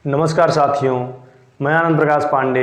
नमस्कार साथियों, मैं आनंद प्रकाश पांडे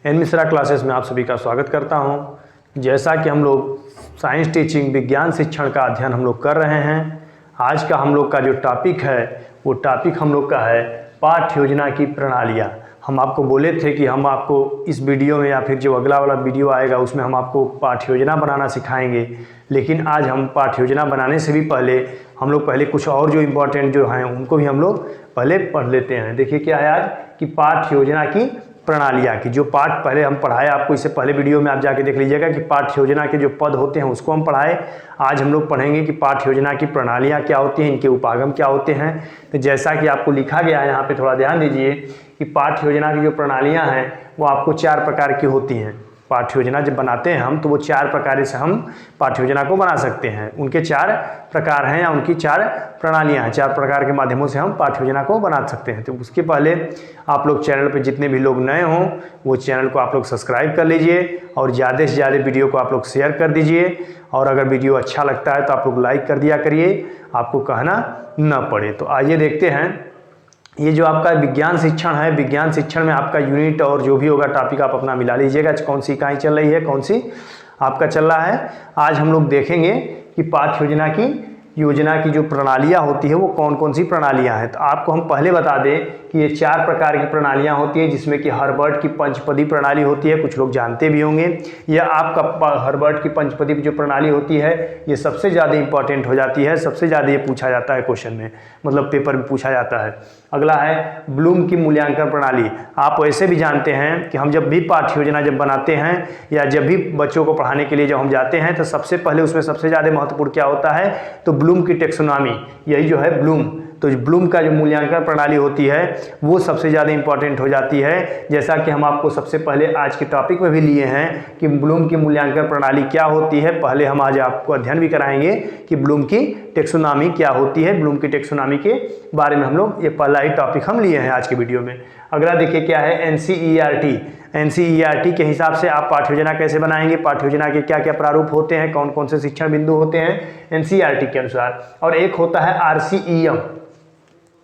एन मिश्रा क्लासेस में आप सभी का स्वागत करता हूं। जैसा कि हम लोग साइंस टीचिंग विज्ञान शिक्षण का अध्ययन हम लोग कर रहे हैं, आज का हम लोग का जो टॉपिक है वो टॉपिक हम लोग का है पाठ्य योजना की प्रणालियाँ। हम आपको बोले थे कि हम आपको इस वीडियो में या फिर जो अगला वाला वीडियो आएगा उसमें हम आपको पाठ्य योजना बनाना सिखाएंगे, लेकिन आज हम पाठ्य योजना बनाने से भी पहले हम लोग कुछ और जो इम्पोर्टेंट जो हैं उनको भी हम लोग पहले पढ़ लेते हैं। देखिए क्या है आज कि पाठ्य योजना की प्रणालियाँ की जो पाठ पहले हम पढ़ाए आपको, इससे पहले वीडियो में आप जाके देख लीजिएगा कि पाठ्य योजना के जो पद होते हैं उसको हम पढ़ाए। आज हम लोग पढ़ेंगे कि पाठ्य योजना की प्रणालियाँ क्या होती हैं, इनके उपागम क्या होते हैं। तो जैसा कि आपको लिखा गया है यहाँ पे थोड़ा ध्यान दीजिए कि पाठ्य योजना की जो प्रणालियाँ हैं वो आपको 4 प्रकार की होती हैं। पाठ्य योजना जब बनाते हैं हम तो वो 4 प्रकार से हम पाठ्य योजना को बना सकते हैं। उनके 4 प्रकार हैं या उनकी 4 प्रणालियाँ हैं। 4 प्रकार के माध्यमों से हम पाठ्य योजना को बना सकते हैं। तो उसके पहले आप लोग चैनल पे जितने भी लोग नए हों वो चैनल को आप लोग सब्सक्राइब कर लीजिए और ज़्यादा से ज़्यादा वीडियो को आप लोग शेयर कर दीजिए। और अगर वीडियो अच्छा लगता है तो आप लोग लाइक कर दिया करिए, आपको कहना न पड़े। तो आइए देखते हैं, ये जो आपका विज्ञान शिक्षण है, विज्ञान शिक्षण में आपका यूनिट और जो भी होगा टॉपिक आप अपना मिला लीजिएगा, कौन सी इकाई चल रही है, कौन सी आपका चल रहा है। आज हम लोग देखेंगे कि पाठ्य योजना की जो प्रणालियाँ होती है वो कौन कौन सी प्रणालियाँ हैं। तो आपको हम पहले बता दें कि ये 4 प्रकार की प्रणालियाँ होती हैं, जिसमें कि हर्बर्ट की पंचपदी प्रणाली होती है, कुछ लोग जानते भी होंगे। या आपका हर्बर्ट की पंचपदी जो प्रणाली होती है ये सबसे ज़्यादा इंपॉर्टेंट हो जाती है, सबसे ज़्यादा ये पूछा जाता है क्वेश्चन में, मतलब पेपर में पूछा जाता है। अगला है ब्लूम की मूल्यांकन प्रणाली। आप वैसे भी जानते हैं कि हम जब भी पाठ्य योजना जब बनाते हैं या जब भी बच्चों को पढ़ाने के लिए जब हम जाते हैं तो सबसे पहले उसमें सबसे ज़्यादा महत्वपूर्ण क्या होता है, तो ब्लूम की टेक्सोनॉमी, यही जो है ब्लूम। तो ब्लूम का जो मूल्यांकन प्रणाली होती है वो सबसे ज़्यादा इंपॉर्टेंट हो जाती है। जैसा कि हम आपको सबसे पहले आज के टॉपिक में भी लिए हैं कि ब्लूम की मूल्यांकन प्रणाली क्या होती है। पहले हम आज आपको अध्ययन भी कराएंगे कि ब्लूम की टेक्सोनॉमी क्या होती है। ब्लूम की टेक्सोनॉमी के बारे में हम लोग ये पहला ही टॉपिक हम लिए हैं आज के वीडियो में। अगला देखिए क्या है एनसीईआरटी। एनसीईआरटी के हिसाब से आप पाठ्य योजना कैसे बनाएंगे, पाठ्य योजना के क्या क्या प्रारूप होते हैं, कौन कौन से शिक्षण बिंदु होते हैं एनसीईआरटी के अनुसार। और एक होता है आरसीईएम।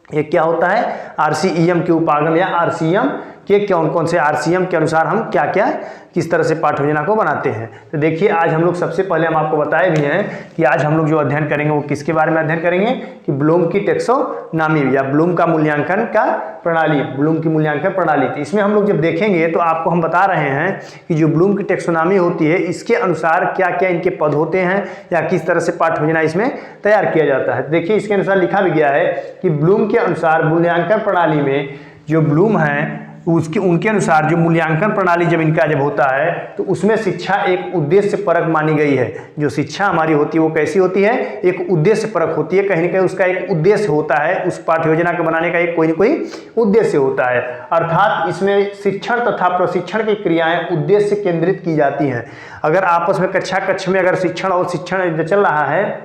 ये क्या होता है, आरसीईएम के उपागम या आरसीएम के कौन कौन से आरसीएम के अनुसार हम क्या क्या किस तरह से पाठ्य योजना को बनाते हैं। तो देखिए आज हम लोग सबसे पहले हम आपको बताए भी हैं कि आज हम लोग जो अध्ययन करेंगे वो किसके बारे में अध्ययन करेंगे कि ब्लूम की टेक्सोनॉमी या ब्लूम का मूल्यांकन का प्रणाली, ब्लूम की मूल्यांकन प्रणाली। तो इसमें हम लोग जब देखेंगे तो आपको हम बता रहे हैं कि जो ब्लूम की टेक्सोनॉमी होती है इसके अनुसार क्या क्या इनके पद होते हैं या किस तरह से पाठ्य योजना इसमें तैयार किया जाता है। देखिए इसके अनुसार लिखा भी गया है कि ब्लूम के अनुसार मूल्यांकन प्रणाली में जो ब्लूम है उनके अनुसार जो मूल्यांकन प्रणाली जब इनका जब होता है तो उसमें शिक्षा एक उद्देश्य परक मानी गई है। जो शिक्षा हमारी होती है वो कैसी होती है, एक उद्देश्य परक होती है। कहीं ना कहीं उसका एक उद्देश्य होता है, उस पाठ्य योजना को बनाने का एक कोई न कोई उद्देश्य होता है। अर्थात इसमें शिक्षण तथा प्रशिक्षण की क्रियाएं उद्देश्य केंद्रित की जाती हैं। अगर आपस में कक्षा में अगर शिक्षण और शिक्षण चल रहा है,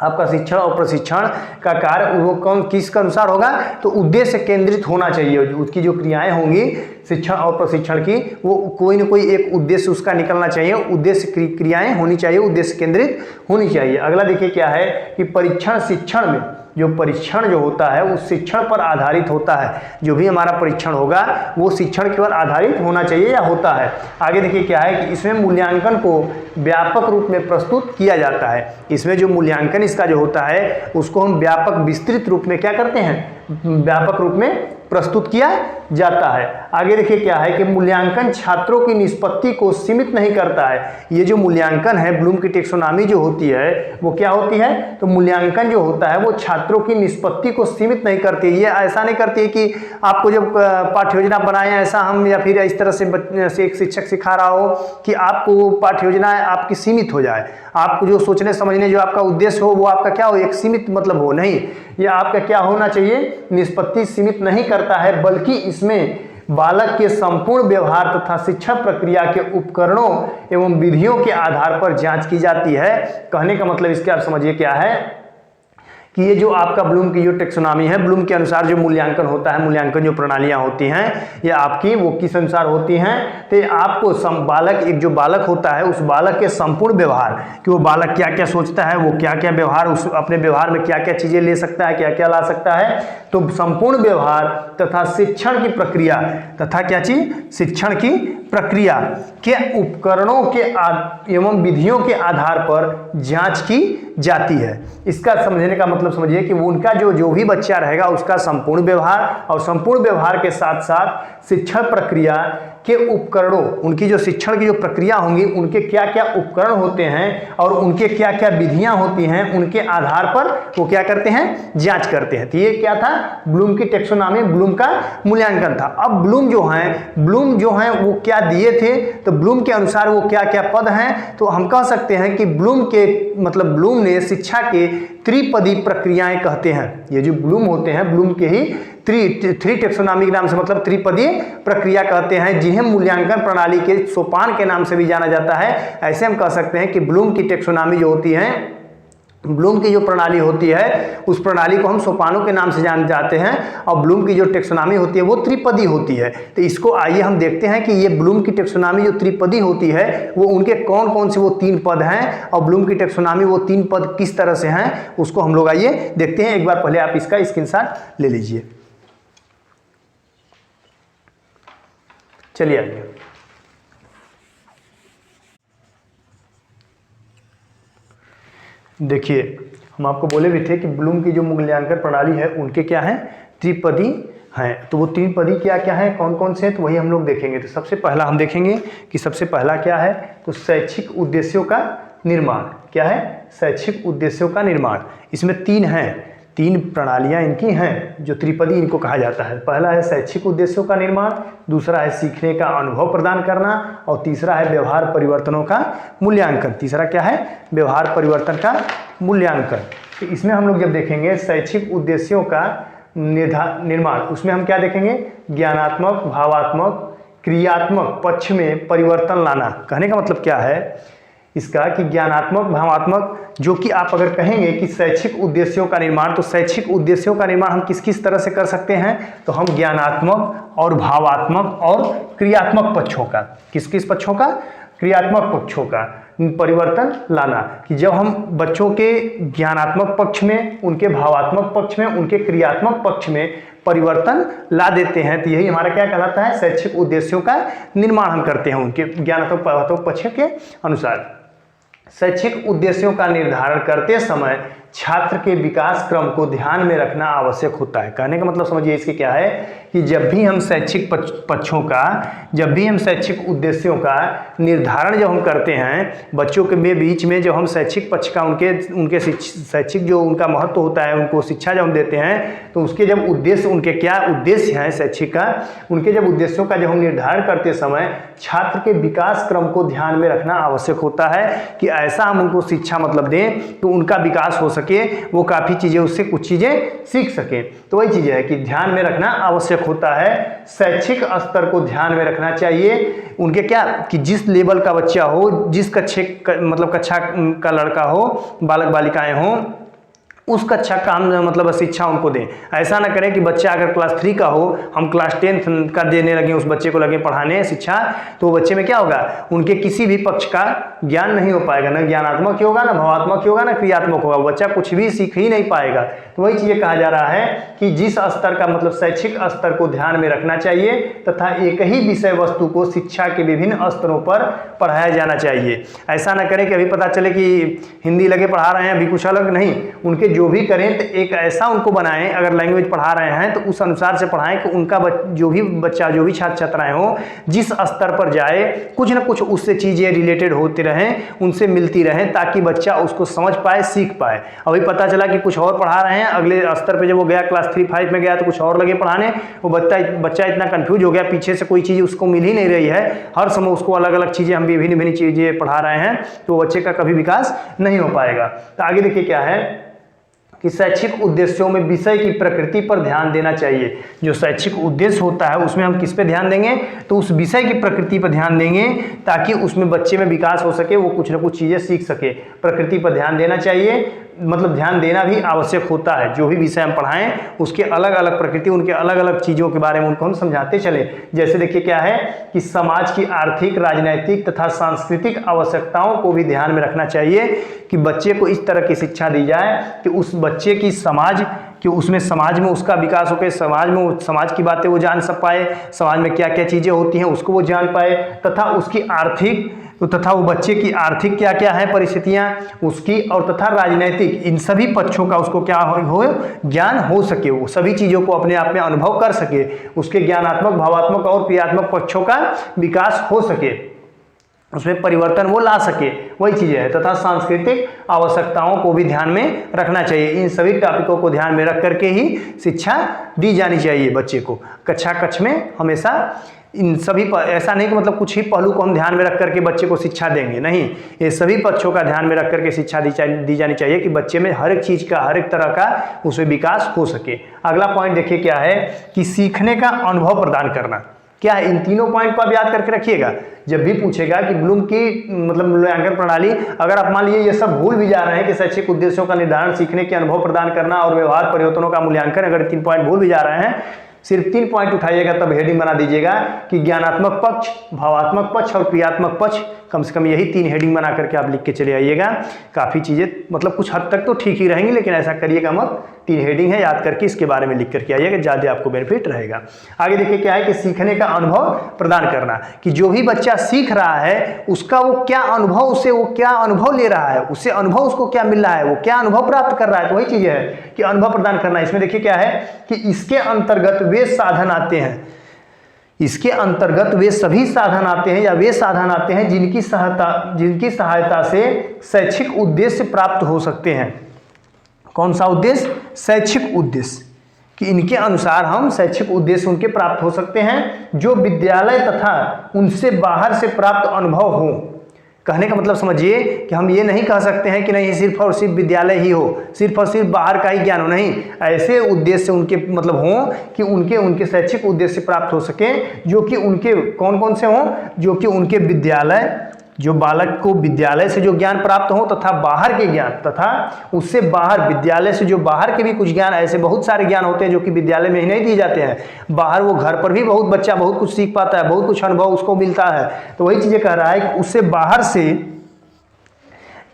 आपका शिक्षण और प्रशिक्षण का कार्य वो कौन किसके अनुसार होगा, तो उद्देश्य केंद्रित होना चाहिए। उसकी जो क्रियाएं होंगी शिक्षण और प्रशिक्षण की वो कोई न कोई एक उद्देश्य उसका निकलना चाहिए, उद्देश्य क्रियाएं होनी चाहिए, उद्देश्य केंद्रित होनी चाहिए। अगला देखिए क्या है कि परीक्षण शिक्षण में जो परीक्षण जो होता है उस शिक्षण पर आधारित होता है। जो भी हमारा परीक्षण होगा वो शिक्षण के ऊपर आधारित होना चाहिए या होता है। आगे देखिए क्या है कि इसमें मूल्यांकन को व्यापक रूप में प्रस्तुत किया जाता है। इसमें जो मूल्यांकन इसका जो होता है उसको हम व्यापक विस्तृत रूप में क्या करते हैं, व्यापक रूप में प्रस्तुत किया जाता है। आगे देखिए क्या है कि मूल्यांकन छात्रों की निष्पत्ति को सीमित नहीं करता है। ये जो मूल्यांकन है ब्लूम की टेक्सोनॉमी जो होती है वो क्या होती है, तो मूल्यांकन जो होता है वो छात्रों की निष्पत्ति को सीमित नहीं करती है। ये ऐसा नहीं करती है कि आपको जब पाठ्य योजना बनाए ऐसा हम या फिर इस तरह से एक शिक्षक सिखा रहा हो कि आपको पाठ्य योजना आपकी सीमित हो जाए। आपको जो सोचने समझने जो आपका उद्देश्य हो वो आपका क्या हो, एक सीमित मतलब हो नहीं। ये आपका क्या होना चाहिए, निष्पत्ति सीमित नहीं करता है, बल्कि इसमें बालक के संपूर्ण व्यवहार तथा शिक्षण प्रक्रिया के उपकरणों एवं विधियों के आधार पर जांच की जाती है। कहने का मतलब इसके आप समझिए क्या है कि ये जो आपका ब्लूम की जो टेक्सोनॉमी है, ब्लूम के अनुसार जो मूल्यांकन होता है, मूल्यांकन जो प्रणालियां होती हैं ये आपकी वो किस अनुसार होती हैं, तो आपको बालक, एक जो बालक होता है उस बालक के संपूर्ण व्यवहार, कि वो बालक क्या क्या सोचता है, वो क्या क्या व्यवहार, उस अपने व्यवहार में क्या क्या चीजें ले सकता है, क्या क्या ला सकता है, तो संपूर्ण व्यवहार तथा शिक्षण की प्रक्रिया, तथा क्या चीज, शिक्षण की प्रक्रिया के उपकरणों के एवं विधियों के आधार पर जांच की जाती है। इसका समझने का मतलब समझिए कि वो उनका जो भी बच्चा रहेगा उसका संपूर्ण व्यवहार, और संपूर्ण व्यवहार के साथ साथ शिक्षण प्रक्रिया के उपकरणों, उनकी जो शिक्षण की जो प्रक्रिया होंगी उनके क्या क्या उपकरण होते हैं और उनके क्या क्या विधियां होती हैं, उनके आधार पर वो क्या करते हैं, जांच करते हैं। तो ये क्या था, ब्लूम की टेक्सोनॉमी, ब्लूम का मूल्यांकन था। अब ब्लूम जो है वो क्या दिए थे, तो ब्लूम के अनुसार वो क्या क्या पद हैं, तो हम कह सकते हैं कि ब्लूम के मतलब ब्लूम ने शिक्षा के त्रिपदी प्रक्रियाएं कहते हैं। ये जो ब्लूम होते हैं, ब्लूम के ही थ्री टेक्सोनॉमी के नाम से मतलब त्रिपदी प्रक्रिया कहते हैं, जिन्हें मूल्यांकन प्रणाली के सोपान के नाम से भी जाना जाता है। ऐसे हम कह सकते हैं कि ब्लूम की टेक्सोनॉमी जो होती है, ब्लूम की जो प्रणाली होती है उस प्रणाली को हम सोपानों के नाम से जान जाते हैं, और ब्लूम की जो टेक्सोनॉमी होती है वो त्रिपदी होती है। तो इसको आइए हम देखते हैं कि ये ब्लूम की टेक्सोनॉमी जो त्रिपदी होती है वो उनके कौन कौन से वो 3 पद हैं, और ब्लूम की टेक्सोनॉमी वो 3 पद किस तरह से हैं उसको हम लोग आइए देखते हैं। एक बार पहले आप इसका स्क्रीनशॉट ले लीजिए। चलिए आइए, देखिए हम आपको बोले भी थे कि ब्लूम की जो मूल्यांकन प्रणाली है उनके क्या है, त्रिपदी हैं। तो वो त्रिपदी क्या क्या है, कौन कौन से हैं, तो वही हम लोग देखेंगे। तो सबसे पहला हम देखेंगे कि सबसे पहला क्या है, तो शैक्षिक उद्देश्यों का निर्माण। क्या है, शैक्षिक उद्देश्यों का निर्माण। इसमें 3 हैं, 3 प्रणालियां इनकी हैं जो त्रिपदी इनको कहा जाता है। पहला है शैक्षिक उद्देश्यों का निर्माण, दूसरा है सीखने का अनुभव प्रदान करना, और तीसरा है व्यवहार परिवर्तनों का मूल्यांकन। तीसरा क्या है, व्यवहार परिवर्तन का मूल्यांकन। तो इसमें हम लोग जब देखेंगे शैक्षिक उद्देश्यों का निर्माण, उसमें हम क्या देखेंगे, ज्ञानात्मक, भावात्मक, क्रियात्मक पक्ष में परिवर्तन लाना। कहने का मतलब क्या है इसका, कि ज्ञानात्मक, भावात्मक, जो कि आप अगर कहेंगे कि शैक्षिक उद्देश्यों का निर्माण, तो शैक्षिक उद्देश्यों का निर्माण हम किस किस तरह से कर सकते हैं, तो हम ज्ञानात्मक और भावात्मक और क्रियात्मक पक्षों का, किस किस पक्षों का, क्रियात्मक पक्षों का परिवर्तन लाना। कि जब हम बच्चों के ज्ञानात्मक पक्ष में, उनके भावात्मक पक्ष में, उनके क्रियात्मक पक्ष में परिवर्तन ला देते हैं, तो यही हमारा क्या कहलाता है, शैक्षिक उद्देश्यों का निर्माण हम करते हैं उनके ज्ञानात्मक भावात्मक पक्ष के अनुसार। शैक्षिक उद्देश्यों का निर्धारण करते समय छात्र के विकास क्रम को ध्यान में रखना आवश्यक होता है। कहने का मतलब समझिए इसके क्या है, कि जब भी हम शैक्षिक पक्षों का, जब भी हम शैक्षिक उद्देश्यों का निर्धारण जब हम करते हैं बच्चों के बीच में, जब हम शैक्षिक पक्ष का उनके शैक्षिक जो उनका महत्व होता है, उनको शिक्षा जब हम देते हैं, तो उसके जब उद्देश्य, उनके क्या उद्देश्य हैं शैक्षिक का, उनके जब उद्देश्यों का जब हम निर्धारण करते समय छात्र के विकास क्रम को ध्यान में रखना आवश्यक होता है, कि ऐसा हम उनको शिक्षा मतलब दें तो उनका विकास हो सके, वो काफ़ी चीज़ें उससे कुछ चीज़ें सीख सके। तो वही चीज़ है कि ध्यान में रखना आवश्यक होता है, शैक्षिक स्तर को ध्यान में रखना चाहिए। उनके क्या, कि जिस लेवल का बच्चा हो, जिस कक्षा का लड़का हो, बालक बालिकाएं हों, उस कक्षा का हम मतलब शिक्षा उनको दें। ऐसा ना करें कि बच्चा अगर क्लास 3 का हो, हम क्लास 10 का देने लगे, उस बच्चे को लगे पढ़ाने शिक्षा, तो बच्चे में क्या होगा, उनके किसी भी पक्ष का ज्ञान नहीं हो पाएगा, ना ज्ञानात्मक होगा, ना भावात्मक होगा, ना क्रियात्मक होगा, बच्चा कुछ भी सीख ही नहीं पाएगा। तो वही चीज़ कहा जा रहा है कि जिस स्तर का मतलब शैक्षिक स्तर को ध्यान में रखना चाहिए, तथा एक ही विषय वस्तु को शिक्षा के विभिन्न स्तरों पर पढ़ाया जाना चाहिए। ऐसा ना करें कि अभी पता चले कि हिंदी लगे पढ़ा रहे हैं, अभी कुछ अलग नहीं, उनके जो भी करें तो एक ऐसा उनको बनाएं, अगर लैंग्वेज पढ़ा रहे हैं तो उस अनुसार से पढ़ाएं कि उनका जो भी बच्चा, जो भी छात्र छात्राएं हो, जिस स्तर पर जाए कुछ ना कुछ उससे चीज़ें रिलेटेड होती रहें, उनसे मिलती रहें, ताकि बच्चा उसको समझ पाए, सीख पाए। अभी पता चला कि कुछ और पढ़ा रहे हैं, अगले स्तर पर जब वो गया क्लास 3-5 में गया तो कुछ और लगे पढ़ाने, वो बच्चा इतना कन्फ्यूज हो गया, पीछे से कोई चीज़ उसको मिल ही नहीं रही है, हर समय उसको अलग अलग चीज़ें, हम विभिन्न चीज़ें पढ़ा रहे हैं, तो बच्चे का कभी विकास नहीं हो पाएगा। तो आगे देखिए क्या है कि शैक्षिक उद्देश्यों में विषय की प्रकृति पर ध्यान देना चाहिए। जो शैक्षिक उद्देश्य होता है उसमें हम किस पे ध्यान देंगे, तो उस विषय की प्रकृति पर ध्यान देंगे, ताकि उसमें बच्चे में विकास हो सके, वो कुछ ना कुछ चीज़ें सीख सके। प्रकृति पर ध्यान देना चाहिए, मतलब ध्यान देना भी आवश्यक होता है। जो भी विषय हम पढ़ाएं उसके अलग अलग प्रकृति, उनके अलग अलग चीज़ों के बारे में उनको हम समझाते चले। जैसे देखिए क्या है कि समाज की आर्थिक, राजनीतिक तथा सांस्कृतिक आवश्यकताओं को भी ध्यान में रखना चाहिए कि बच्चे को इस तरह की शिक्षा दी जाए कि उस बच्चे की समाज कि उसमें समाज में उसका विकास हो के समाज में समाज की बातें वो जान सब पाए, समाज में क्या क्या चीज़ें होती हैं उसको वो जान पाए, तथा उसकी आर्थिक तथा वो बच्चे की आर्थिक क्या क्या है परिस्थितियाँ उसकी, और तथा राजनीतिक, इन सभी पक्षों का उसको क्या हो ज्ञान हो सके, वो सभी चीज़ों को अपने आप में अनुभव कर सके, उसके ज्ञानात्मक, भावात्मक और क्रियात्मक पक्षों का विकास हो सके, उसमें परिवर्तन वो ला सके, वही चीज़ें है। तथा सांस्कृतिक आवश्यकताओं को भी ध्यान में रखना चाहिए। इन सभी टॉपिकों को ध्यान में रख करके ही शिक्षा दी जानी चाहिए बच्चे को। कक्षा कक्ष में हमेशा इन सभी ऐसा नहीं कि मतलब कुछ ही पहलू को हम ध्यान में रख करके बच्चे को शिक्षा देंगे, नहीं, ये सभी पक्षों का ध्यान में रख करके शिक्षा दी जानी चाहिए कि बच्चे में हर एक चीज़ का, हर एक तरह का उसमें विकास हो सके। अगला पॉइंट देखिए क्या है कि सीखने का अनुभव प्रदान करना। क्या है, इन तीनों पॉइंट को आप याद करके रखिएगा। जब भी पूछेगा कि ब्लूम की मतलब मूल्यांकन प्रणाली, अगर आप मान लीजिए ये सब भूल भी जा रहे हैं कि शैक्षिक उद्देश्यों का निर्धारण, सीखने के अनुभव प्रदान करना और व्यवहार परिवर्तनों का मूल्यांकन, अगर 3 पॉइंट भूल भी जा रहे हैं, सिर्फ 3 पॉइंट उठाइएगा तब हेडिंग बना दीजिएगा कि ज्ञानात्मक पक्ष, भावात्मक पक्ष और क्रियात्मक पक्ष। कम से कम यही 3 हेडिंग बना करके आप लिख के चले आइएगा। काफ़ी चीज़ें मतलब कुछ हद तक तो ठीक ही रहेंगी, लेकिन ऐसा करिएगा मत। 3 हेडिंग है, याद करके इसके बारे में लिख करके आइएगा, ज़्यादा आपको बेनिफिट रहेगा। आगे देखिए क्या है कि सीखने का अनुभव प्रदान करना, कि जो भी बच्चा सीख रहा है उसका वो क्या अनुभव, उससे वो क्या अनुभव ले रहा है, उससे अनुभव उसको क्या मिल रहा है, वो क्या अनुभव प्राप्त कर रहा है, तो वही चीज़ है कि अनुभव प्रदान करना। इसमें देखिए क्या है कि इसके अंतर्गत वे साधन आते हैं, इसके अंतर्गत वे सभी साधन आते हैं या वे साधन आते हैं जिनकी सहायता से शैक्षिक उद्देश्य प्राप्त हो सकते हैं। कौन सा उद्देश्य? शैक्षिक उद्देश्य, कि इनके अनुसार हम शैक्षिक उद्देश्य उनके प्राप्त हो सकते हैं जो विद्यालय तथा उनसे बाहर से प्राप्त अनुभव हो। कहने का मतलब समझिए कि हम ये नहीं कह सकते हैं कि नहीं सिर्फ और सिर्फ विद्यालय ही हो, सिर्फ और सिर्फ बाहर का ही ज्ञान हो, नहीं, ऐसे उद्देश्य उनके मतलब हों कि उनके शैक्षिक उद्देश्य प्राप्त हो सके, जो कि उनके कौन कौन से हों, जो कि उनके विद्यालय, जो बालक को विद्यालय से जो ज्ञान प्राप्त हो तथा बाहर के ज्ञान, तथा उससे बाहर विद्यालय से जो बाहर के भी कुछ ज्ञान, ऐसे बहुत सारे ज्ञान होते हैं जो कि विद्यालय में ही नहीं दिए जाते हैं, बाहर वो घर पर भी बहुत बच्चा बहुत कुछ सीख पाता है, बहुत कुछ अनुभव उसको मिलता है। तो वही चीज़ें कह रहा है कि उससे बाहर से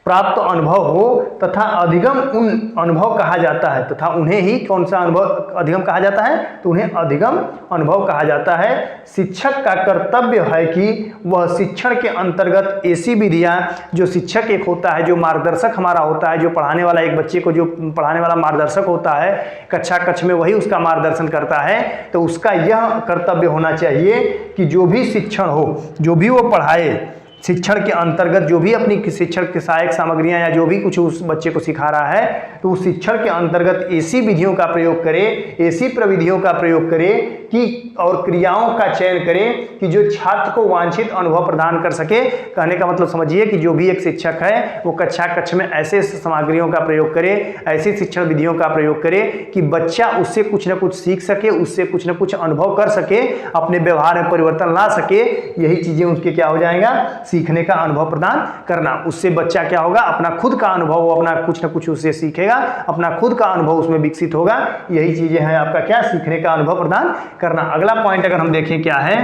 प्राप्त अनुभव हो तथा अधिगम उन अनुभव कहा जाता है, तथा उन्हें ही कौन सा अनुभव अधिगम कहा जाता है, तो उन्हें अधिगम अनुभव कहा जाता है। शिक्षक का कर्तव्य है कि वह शिक्षण के अंतर्गत ऐसी विधियां, जो शिक्षक एक होता है, जो मार्गदर्शक हमारा होता है, जो पढ़ाने वाला, एक बच्चे को जो पढ़ाने वाला मार्गदर्शक होता है, कक्षा कक्ष में वही उसका मार्गदर्शन करता है, तो उसका यह कर्तव्य होना चाहिए कि जो भी शिक्षण हो, जो भी वो पढ़ाए, शिक्षण के अंतर्गत जो भी अपनी शिक्षण की सहायक सामग्रियां या जो भी कुछ उस बच्चे को सिखा रहा है, तो उस शिक्षण के अंतर्गत ऐसी विधियों का प्रयोग करे, ऐसी प्रविधियों का प्रयोग करे कि और क्रियाओं का चयन करे कि जो छात्र को वांछित अनुभव प्रदान कर सके। कहने का मतलब समझिए कि जो भी एक शिक्षक है वो कक्षा कक्ष में ऐसे सामग्रियों का प्रयोग करे, ऐसी शिक्षण विधियों का प्रयोग करे कि बच्चा उससे कुछ न कुछ सीख सके, उससे कुछ न कुछ अनुभव कर सके, अपने व्यवहार में परिवर्तन ला सके। यही चीज़ें उसके क्या हो जाएगा, सीखने का अनुभव प्रदान करना। उससे बच्चा क्या होगा, अपना खुद का अनुभव, वो अपना कुछ न कुछ उससे सीखेगा, अपना खुद का अनुभव उसमें विकसित होगा। यही चीजें हैं आपका क्या, सीखने का अनुभव प्रदान करना। अगला पॉइंट अगर हम देखें क्या है,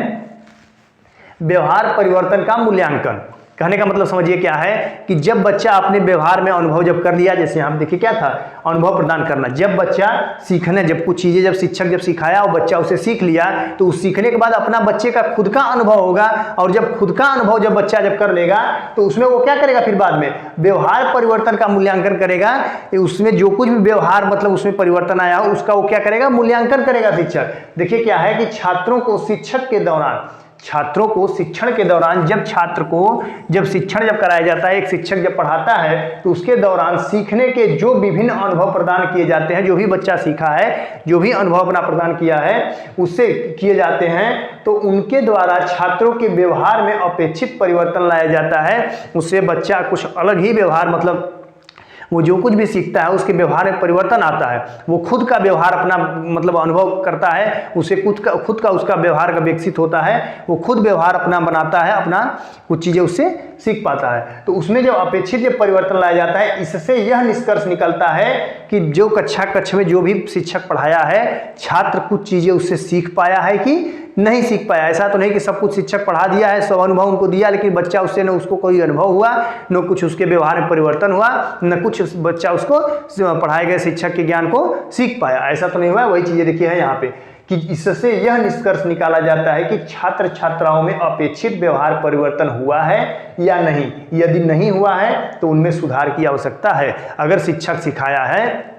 व्यवहार परिवर्तन का मूल्यांकन। कहने का मतलब समझिए क्या है कि जब बच्चा अपने व्यवहार में अनुभव जब कर लिया, जैसे यहाँ देखिए क्या था, अनुभव प्रदान करना। जब बच्चा सीखने, जब कुछ चीज़ें जब शिक्षक जब सिखाया और बच्चा उसे सीख लिया, तो उस सीखने के बाद अपना बच्चे का खुद का अनुभव होगा, और जब खुद का अनुभव जब बच्चा जब कर लेगा तो उसमें वो क्या करेगा, फिर बाद में व्यवहार परिवर्तन का मूल्यांकन करेगा। उसमें जो कुछ भी व्यवहार मतलब उसमें परिवर्तन आया हो उसका वो क्या करेगा, मूल्यांकन करेगा शिक्षक। देखिए क्या है कि छात्रों को शिक्षक के दौरान, छात्रों को शिक्षण के दौरान, जब छात्र को जब शिक्षण जब कराया जाता है, एक शिक्षक जब पढ़ाता है, तो उसके दौरान सीखने के जो विभिन्न अनुभव प्रदान किए जाते हैं, जो भी बच्चा सीखा है, जो भी अनुभव अपना प्रदान किया है उससे किए जाते हैं, तो उनके द्वारा छात्रों के व्यवहार में अपेक्षित परिवर्तन लाया जाता है। उससे बच्चा कुछ अलग ही व्यवहार मतलब वो जो कुछ भी सीखता है उसके व्यवहार में परिवर्तन आता है, वो खुद का व्यवहार अपना मतलब अनुभव करता है, उसे खुद का उसका व्यवहार का विकसित होता है, वो खुद व्यवहार अपना बनाता है, अपना कुछ चीज़ें उससे सीख पाता है। तो उसमें जब अपेक्षित जब परिवर्तन लाया जाता है, इससे यह निष्कर्ष निकलता है कि जो कक्षा में जो भी शिक्षक पढ़ाया है, छात्र कुछ चीज़ें उससे सीख पाया है कि नहीं सीख पाया। ऐसा तो नहीं कि सब कुछ शिक्षक पढ़ा दिया है, सब अनुभव उनको दिया, लेकिन बच्चा उससे न उसको कोई अनुभव हुआ, न कुछ उसके व्यवहार में परिवर्तन हुआ, न कुछ बच्चा उसको पढ़ाए गए शिक्षक के ज्ञान को सीख पाया। ऐसा तो नहीं हुआ। वही चीज़ें देखिए है यहाँ पे कि इससे यह निष्कर्ष निकाला जाता है कि छात्र छात्राओं में अपेक्षित व्यवहार परिवर्तन हुआ है या नहीं। यदि नहीं हुआ है तो उनमें सुधार की आवश्यकता है। अगर शिक्षक सिखाया है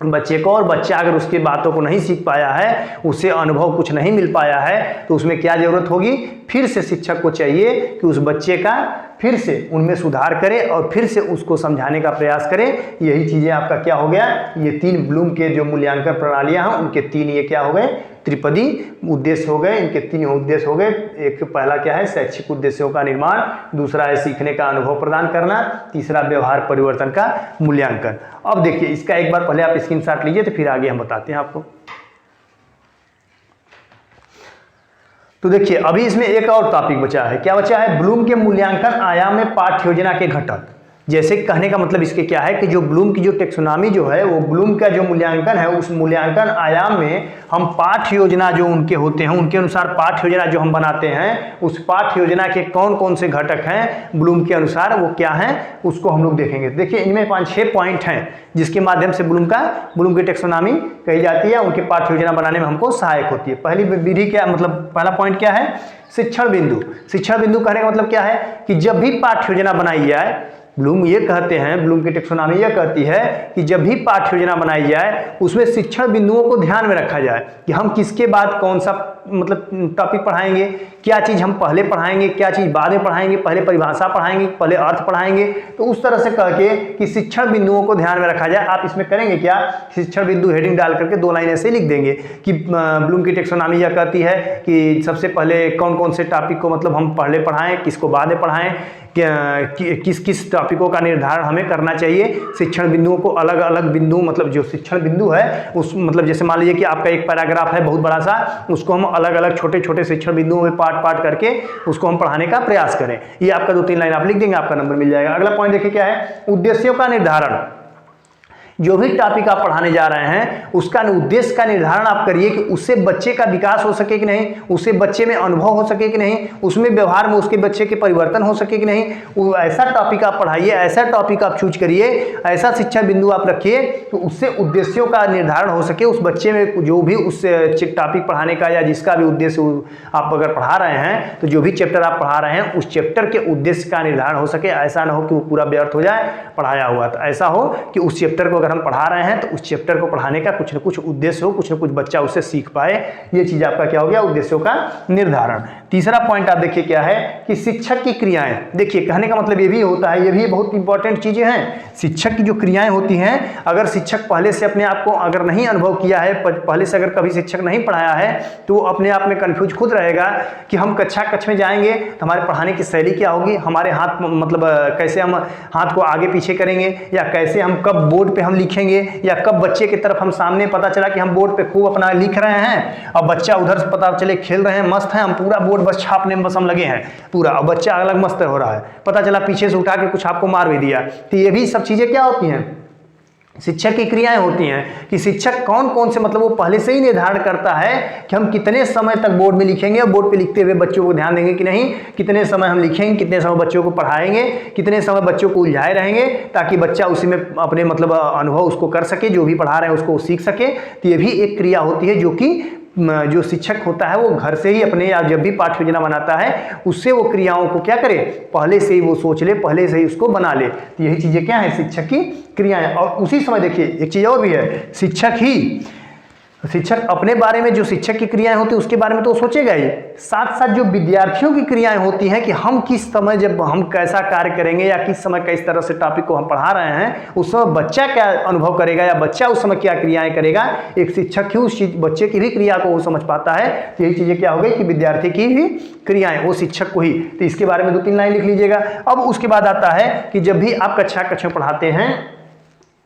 बच्चे को और बच्चा अगर उसकी बातों को नहीं सीख पाया है, उसे अनुभव कुछ नहीं मिल पाया है, तो उसमें क्या जरूरत होगी? फिर से शिक्षक को चाहिए कि उस बच्चे का फिर से उनमें सुधार करे और फिर से उसको समझाने का प्रयास करे। यही चीज़ें आपका क्या हो गया, ये 3 ब्लूम के जो मूल्यांकन प्रणालियां हैं उनके 3 ये क्या हो गए, त्रिपदी उद्देश्य हो गए। इनके 3 उद्देश्य हो गए। एक पहला क्या है, शैक्षिक उद्देश्यों का निर्माण, दूसरा है सीखने का अनुभव प्रदान करना, तीसरा व्यवहार परिवर्तन का मूल्यांकन। अब देखिए इसका एक बार पहले आप स्क्रीनशॉट लीजिए, तो फिर आगे हम बताते हैं आपको। तो देखिए अभी इसमें एक और टॉपिक बचा है। क्या बचा है? ब्लूम के मूल्यांकन आयाम में पाठ्य योजना के घटक। जैसे कहने का मतलब इसके क्या है कि जो ब्लूम की जो टेक्सोनॉमी जो है, वो ब्लूम का जो मूल्यांकन है, उस मूल्यांकन आयाम में हम पाठ्य योजना जो उनके होते हैं, उनके अनुसार पाठ्य योजना जो हम बनाते हैं, उस पाठ्य योजना के कौन कौन से घटक हैं ब्लूम के अनुसार, वो क्या हैं, उसको हम लोग देखेंगे। देखिए इनमें 5-6 पॉइंट हैं जिसके माध्यम से ब्लूम की टेक्सोनॉमी कही जाती है, उनके पाठ्य योजना बनाने में हमको सहायक होती है। पहली विधि क्या, मतलब पहला पॉइंट क्या है? शिक्षण बिंदु। शिक्षण बिंदु कहने का मतलब क्या है कि जब भी पाठ्य योजना बनाई जाए, ब्लूम ये कहते हैं, ब्लूम की टेक्सोनॉमी ये कहती है कि जब भी पाठ्य योजना बनाई जाए उसमें शिक्षण बिंदुओं को ध्यान में रखा जाए कि हम किसके बाद कौन सा मतलब टॉपिक पढ़ाएंगे, क्या चीज़ हम पहले पढ़ाएंगे, क्या चीज़ बाद में पढ़ाएंगे, पहले परिभाषा पढ़ाएंगे, पहले अर्थ पढ़ाएंगे। तो उस तरह से कह के कि शिक्षण बिंदुओं को ध्यान में रखा जाए। आप इसमें करेंगे क्या, शिक्षण बिंदु हेडिंग डाल करके 2 लाइन ऐसे लिख देंगे कि ब्लूम की टेक्सोनॉमी यह कहती है कि सबसे पहले कौन कौन से टॉपिक को मतलब हम पहले पढ़ाएं, किसको बाद में पढ़ाएं, किस किस टॉपिकों का निर्धारण हमें करना चाहिए। शिक्षण बिंदुओं को अलग अलग बिंदु, मतलब जो शिक्षण बिंदु है उस मतलब जैसे मान लीजिए कि आपका एक पैराग्राफ है बहुत बड़ा सा, उसको हम अलग अलग छोटे छोटे शिक्षण बिंदुओं में पार्ट करके उसको हम पढ़ाने का प्रयास करें। ये आपका 2-3 लाइन आप लिख देंगे, आपका नंबर मिल जाएगा। अगला पॉइंट देखिए क्या है, उद्देश्यों का निर्धारण। जो भी टॉपिक आप पढ़ाने जा रहे हैं उसका उद्देश्य का निर्धारण आप करिए कि उससे बच्चे का विकास हो सके कि नहीं, उससे बच्चे में अनुभव हो सके कि नहीं, उसमें व्यवहार में उसके बच्चे के परिवर्तन हो सके कि नहीं। वो ऐसा टॉपिक आप पढ़ाइए, ऐसा टॉपिक आप चूज करिए, ऐसा शिक्षा बिंदु आप रखिए तो उससे उद्देश्यों का निर्धारण हो सके। उस बच्चे में जो भी उस टॉपिक पढ़ाने का या जिसका भी उद्देश्य आप अगर पढ़ा रहे हैं, तो जो भी चैप्टर आप पढ़ा रहे हैं उस चैप्टर के उद्देश्य का निर्धारण हो सके। ऐसा ना हो कि वो पूरा व्यर्थ हो जाए पढ़ाया हुआ। तो ऐसा हो कि उस चैप्टर को अगर हम पढ़ा रहे हैं तो उस चैप्टर को पढ़ाने का कुछ न कुछ उद्देश्य हो, कुछ न कुछ बच्चा उससे सीख पाए। ये चीज आपका क्या हो गया, उद्देश्यों का निर्धारण। तीसरा पॉइंट आप देखिए क्या है कि शिक्षक की क्रियाएं। देखिए कहने का मतलब ये भी होता है, ये भी बहुत इंपॉर्टेंट चीजें हैं। शिक्षक की जो क्रियाएं होती हैं, अगर शिक्षक पहले से अपने आप को अगर नहीं अनुभव किया है, पहले से अगर कभी शिक्षक नहीं पढ़ाया है, तो अपने आप में कंफ्यूज खुद रहेगा कि हम कक्षा में जाएंगे तो हमारे पढ़ाने की शैली क्या होगी, हमारे हाथ मतलब कैसे हम हाथ को आगे पीछे करेंगे, या कैसे हम कब बोर्ड पे हम लिखेंगे, या कब बच्चे की तरफ हम सामने पता चला कि हम बोर्ड पे खूब अपना लिख रहे हैं और बच्चा उधर से पता चले खेल रहे हैं, मस्त है, हम पूरा बोर्ड बस छापने में बस हम लगे हैं पूरा, और बच्चा अलग मस्त हो रहा है, पता चला पीछे से उठा के कुछ आपको मार भी दिया। तो ये भी सब चीजें क्या होती हैं, शिक्षक की क्रियाएं होती हैं कि शिक्षक कौन कौन से मतलब वो पहले से ही निर्धारण करता है कि हम कितने समय तक बोर्ड में लिखेंगे और बोर्ड पे लिखते हुए बच्चों को ध्यान देंगे कि नहीं, कितने समय हम लिखेंगे, कितने समय बच्चों को पढ़ाएंगे, कितने समय बच्चों को उलझाए रहेंगे, ताकि बच्चा उसी में अपने मतलब अनुभव उसको कर सके, जो भी पढ़ा रहे हैं उसको सीख सके। तो ये भी एक क्रिया होती है जो कि जो शिक्षक होता है वो घर से ही अपने या जब भी पाठ्य योजना बनाता है उससे वो क्रियाओं को क्या करे, पहले से ही वो सोच ले, पहले से ही उसको बना ले। तो यही चीजें क्या है, शिक्षक की क्रियाएं। और उसी समय देखिए एक चीज और भी है, शिक्षक अपने बारे में जो शिक्षक की क्रियाएं होती है उसके बारे में तो सोचेगा ही, साथ साथ जो विद्यार्थियों की क्रियाएं होती हैं कि हम किस समय जब हम कैसा कार्य करेंगे या किस समय किस तरह से टॉपिक को हम पढ़ा रहे हैं, उस समय बच्चा क्या अनुभव करेगा या बच्चा उस समय क्या क्रियाएं करेगा, एक शिक्षक ही उस बच्चे की भी क्रिया को वो समझ पाता है। तो यही चीजें क्या हो गई कि विद्यार्थी की भी क्रियाएं वो शिक्षक को ही। तो इसके बारे में 2-3 लाइन लिख लीजिएगा। अब उसके बाद आता है कि जब भी आप कक्षा पढ़ाते हैं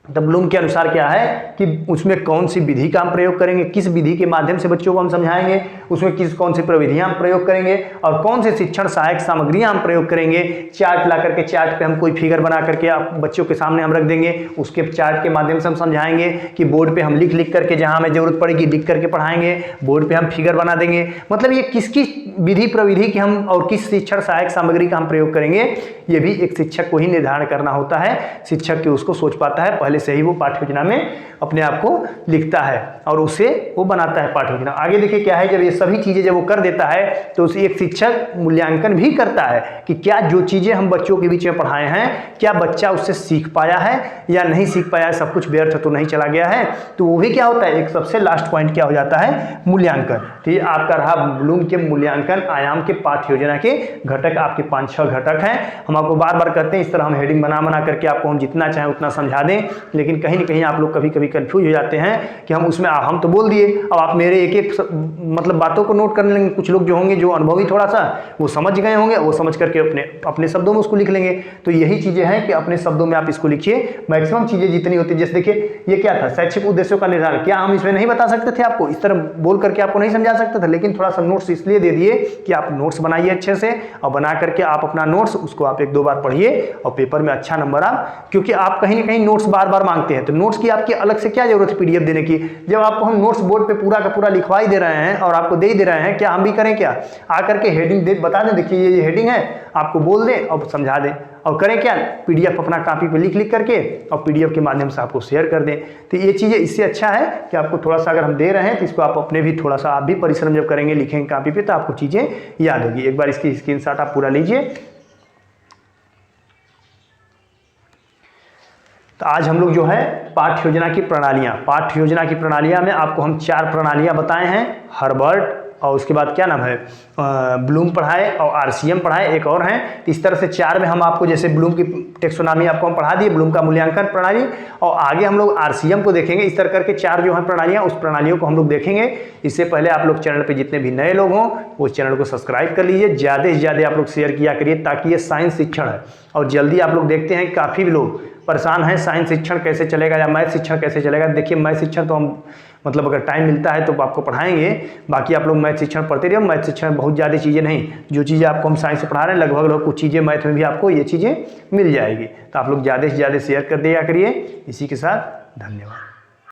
तब ब्लूम के अनुसार क्या है कि उसमें कौन सी विधि का हम प्रयोग करेंगे, किस विधि के माध्यम से बच्चों को हम समझाएंगे, उसमें कौन सी प्रविधियां हम प्रयोग करेंगे और कौन से शिक्षण सहायक सामग्रियां हम प्रयोग करेंगे। चार्ट ला करके, चार्ट पे हम कोई फिगर बना करके आप बच्चों के सामने हम रख देंगे, उसके चार्ट के माध्यम से हम समझाएंगे कि बोर्ड पे हम लिख करके जहां हमें जरूरत पड़ेगी लिख करके पढ़ाएंगे, बोर्ड पे हम फिगर बना देंगे। मतलब ये किसकी विधि प्रविधि की हम और किस शिक्षण सहायक सामग्री का हम प्रयोग करेंगे, ये भी एक शिक्षक को ही निर्धारण करना होता है। शिक्षक के उसको सोच पाता है, पहले से ही वो पाठ्य योजना में अपने आप को लिखता है और उसे वो बनाता है पाठ्य योजना। आगे देखिए क्या है, जब ये सभी चीजें जब वो कर देता है तो उसे एक शिक्षक मूल्यांकन भी करता है कि क्या जो चीजें हम बच्चों के बीच में पढ़ाए हैं क्या बच्चा उससे सीख पाया है या नहीं सीख पाया है, सब कुछ व्यर्थ तो नहीं चला गया है। तो वो भी क्या होता है, एक सबसे लास्ट पॉइंट क्या हो जाता है, मूल्यांकन। तो ये आपका रहा ब्लूम के मूल्यांकन आयाम के पाठ्य योजना के घटक। आपके 5-6 घटक हैं। हम आपको बार बार कहते हैं इस तरह हम हेडिंग बना करके आपको हम जितना चाहें उतना समझा दें, लेकिन कहीं ना कहीं आप लोग कभी कभी कंफ्यूज हो जाते हैं कि हम उसमें हम तो बोल दिए, अब आप मेरे एक एक मतलब बातों को नोट करने लेंगे। कुछ लोग जो होंगे जो अनुभवी थोड़ा सा वो समझ गए होंगे, वो समझ करके अपने शब्दों में उसको लिख लेंगे। तो यही चीजें हैं कि अपने शब्दों में आप इसको लिखिए। मैक्सिमम चीजें जितनी होती है, जैसे देखिए ये क्या था, शैक्षिक उद्देश्यों का निर्धारण, क्या हम इसमें नहीं बता सकते थे आपको, इस तरह बोल करके आपको नहीं समझा सकते थे, लेकिन थोड़ा सा नोट्स इसलिए दे दिए कि आप नोट्स बनाइए अच्छे से और बना करके आप अपना नोट्स उसको आप 1-2 बार पढ़िए और पेपर में अच्छा नंबर आप, क्योंकि आप कहीं ना कहीं नोट्स बार बार मांगते हैं तो नोट्स की आपकी अलग से क्या जरूरत है पीडीएफ देने की। जब आपको हम नोट्स बोर्ड पे पूरा का पूरा लिखवा ही दे रहे हैं और आपको दे ही दे रहे हैं, क्या हम भी करें, क्या आकर के हेडिंग दे बता दें, देखिए ये हेडिंग है, आपको बोल दें और समझा दें, और करें क्या, पीडीएफ अपना कॉपी पे लिख करके और पीडीएफ के माध्यम से आपको शेयर कर दें। तो ये चीज़ें इससे अच्छा है कि आपको थोड़ा सा अगर हम दे रहे हैं तो इसको आप अपने भी थोड़ा सा आप भी परिश्रम जब करेंगे लिखेंगे कॉपी पे तो आपको चीज़ें याद होगी। एक बार इसकी स्क्रीनशॉट आप पूरा लीजिए। तो आज हम लोग जो है पाठ्य योजना की प्रणालियां में आपको हम 4 प्रणालियां बताए हैं। हर्बर्ट और उसके बाद क्या नाम है, ब्लूम पढ़ाए और आरसीएम पढ़ाए, एक और हैं। इस तरह से 4 में हम आपको जैसे ब्लूम की टेक्सोनॉमी आपको हम पढ़ा दिए, ब्लूम का मूल्यांकन प्रणाली, और आगे हम लोग आरसीएम को देखेंगे। इस तरह करके 4 जो हैं प्रणालियां, उस प्रणालियों को हम लोग देखेंगे। इससे पहले आप लोग चैनल पे जितने भी नए लोग हों वो चैनल को सब्सक्राइब कर लीजिए, ज़्यादा से ज़्यादा आप लोग शेयर किया करिए ताकि ये साइंस शिक्षण है। और जल्दी आप लोग देखते हैं काफ़ी लोग परेशान हैं साइंस शिक्षण कैसे चलेगा या मैथ शिक्षण कैसे चलेगा। देखिए मैथ शिक्षण तो हम मतलब अगर टाइम मिलता है तो आपको पढ़ाएंगे, बाकी आप लोग मैथ शिक्षण पढ़ते रहिए। मैथ शिक्षण बहुत ज़्यादा चीज़ें नहीं, जो चीज़ें आपको हम साइंस से पढ़ा रहे हैं लगभग कुछ चीज़ें मैथ में भी आपको ये चीज़ें मिल जाएगी। तो आप लोग ज़्यादा से ज़्यादा शेयर कर दिया करिए। इसी के साथ धन्यवाद।